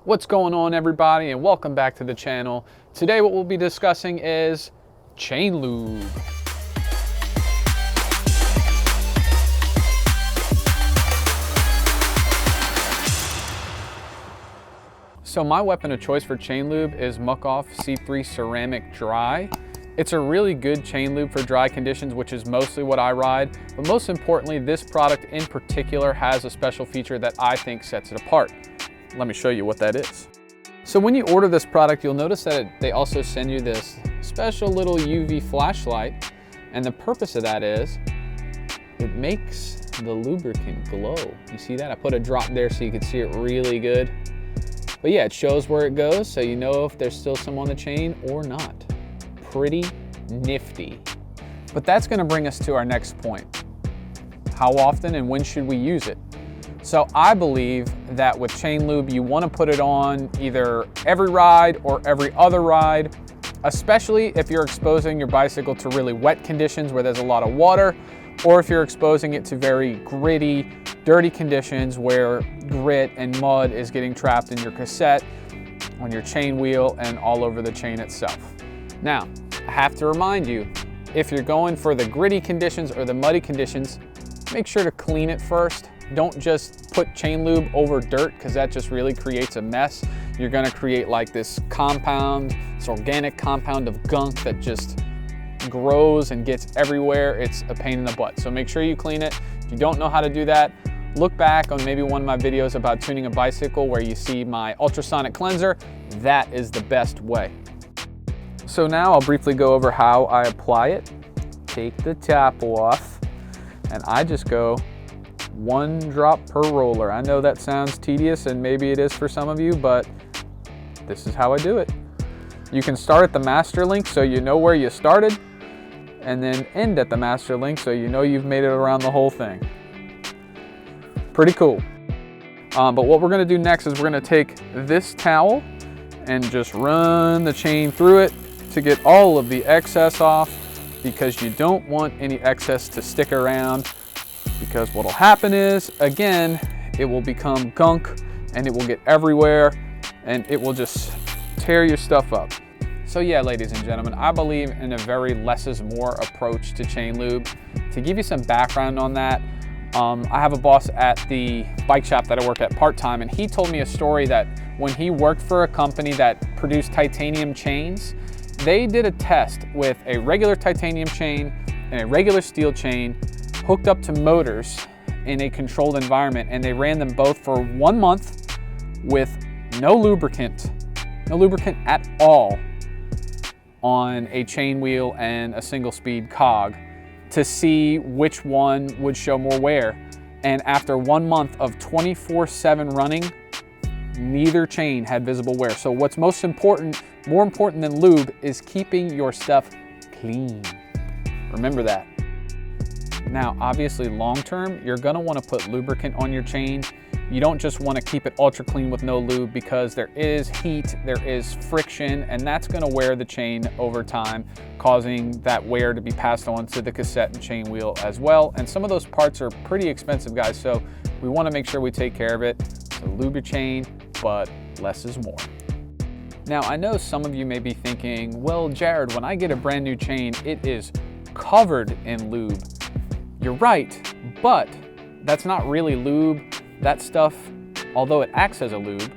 What's going on, everybody, and welcome back to the channel. Today what we'll be discussing is chain lube. So my weapon of choice for chain lube is Muc-Off C3 Ceramic Dry. It's a really good chain lube for dry conditions, which is mostly what I ride. But most importantly, this product in particular has a special feature that I think sets it apart. Let me show you what that is. So when you order this product, you'll notice that they also send you this special little UV flashlight. And the purpose of that is it makes the lubricant glow. You see that? I put a drop there so you can see it really good. But yeah, it shows where it goes, so you know if there's still some on the chain or not. Pretty nifty. But that's gonna bring us to our next point. How often and when should we use it? So I believe that with chain lube, you wanna put it on either every ride or every other ride, especially if you're exposing your bicycle to really wet conditions where there's a lot of water, or if you're exposing it to very gritty, dirty conditions where grit and mud is getting trapped in your cassette, on your chain wheel, and all over the chain itself. Now, I have to remind you, if you're going for the gritty conditions or the muddy conditions, make sure to clean it first. Don't just put chain lube over dirt, because that just really creates a mess. You're gonna create like this compound, this organic compound of gunk that just grows and gets everywhere. It's a pain in the butt. So make sure you clean it. If you don't know how to do that, look back on maybe one of my videos about tuning a bicycle where you see my ultrasonic cleanser. That is the best way. So now I'll briefly go over how I apply it. Take the tap off, and I just go 1 drop per roller. I know that sounds tedious, and maybe it is for some of you, but this is how I do it. You can start at the master link so you know where you started, and then end at the master link so you know you've made it around the whole thing. Pretty cool. But what we're gonna do next is we're gonna take this towel and just run the chain through it to get all of the excess off, because you don't want any excess to stick around, because what'll happen is, again, it will become gunk and it will get everywhere and it will just tear your stuff up. So yeah, ladies and gentlemen, I believe in a very less is more approach to chain lube. To give you some background on that, I have a boss at the bike shop that I work at part-time, and he told me a story that when he worked for a company that produced titanium chains, they did a test with a regular titanium chain and a regular steel chain hooked up to motors in a controlled environment, and they ran them both for 1 month with no lubricant at all on a chain wheel and a single speed cog to see which one would show more wear. And after 1 month of 24/7 running, neither chain had visible wear. So what's more important than lube is keeping your stuff clean. Remember that. Now, obviously long-term, you're gonna wanna put lubricant on your chain. You don't just wanna keep it ultra clean with no lube, because there is heat, there is friction, and that's gonna wear the chain over time, causing that wear to be passed on to the cassette and chain wheel as well. And some of those parts are pretty expensive, guys, so we wanna make sure we take care of it. So lube your chain, but less is more. Now, I know some of you may be thinking, well, Jared, when I get a brand new chain, it is covered in lube. You're right, but that's not really lube. That stuff, although it acts as a lube,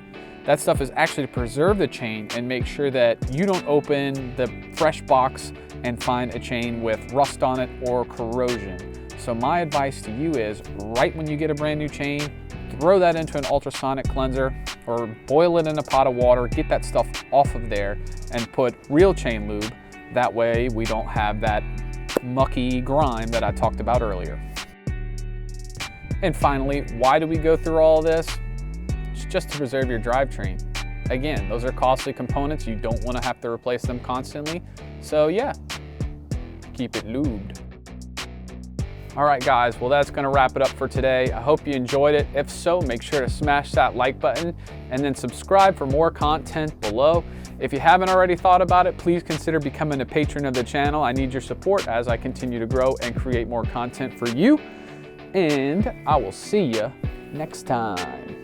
that stuff is actually to preserve the chain and make sure that you don't open the fresh box and find a chain with rust on it or corrosion. So my advice to you is, right when you get a brand new chain, throw that into an ultrasonic cleanser or boil it in a pot of water, get that stuff off of there, and put real chain lube. That way we don't have that mucky grime that I talked about earlier. And finally, why do we go through all this? It's just to preserve your drivetrain. Again, those are costly components. You don't want to have to replace them constantly. So yeah, keep it lubed. All right, guys, well, that's gonna wrap it up for today. I hope you enjoyed it. If so, make sure to smash that like button and then subscribe for more content below. If you haven't already thought about it, please consider becoming a patron of the channel. I need your support as I continue to grow and create more content for you. And I will see you next time.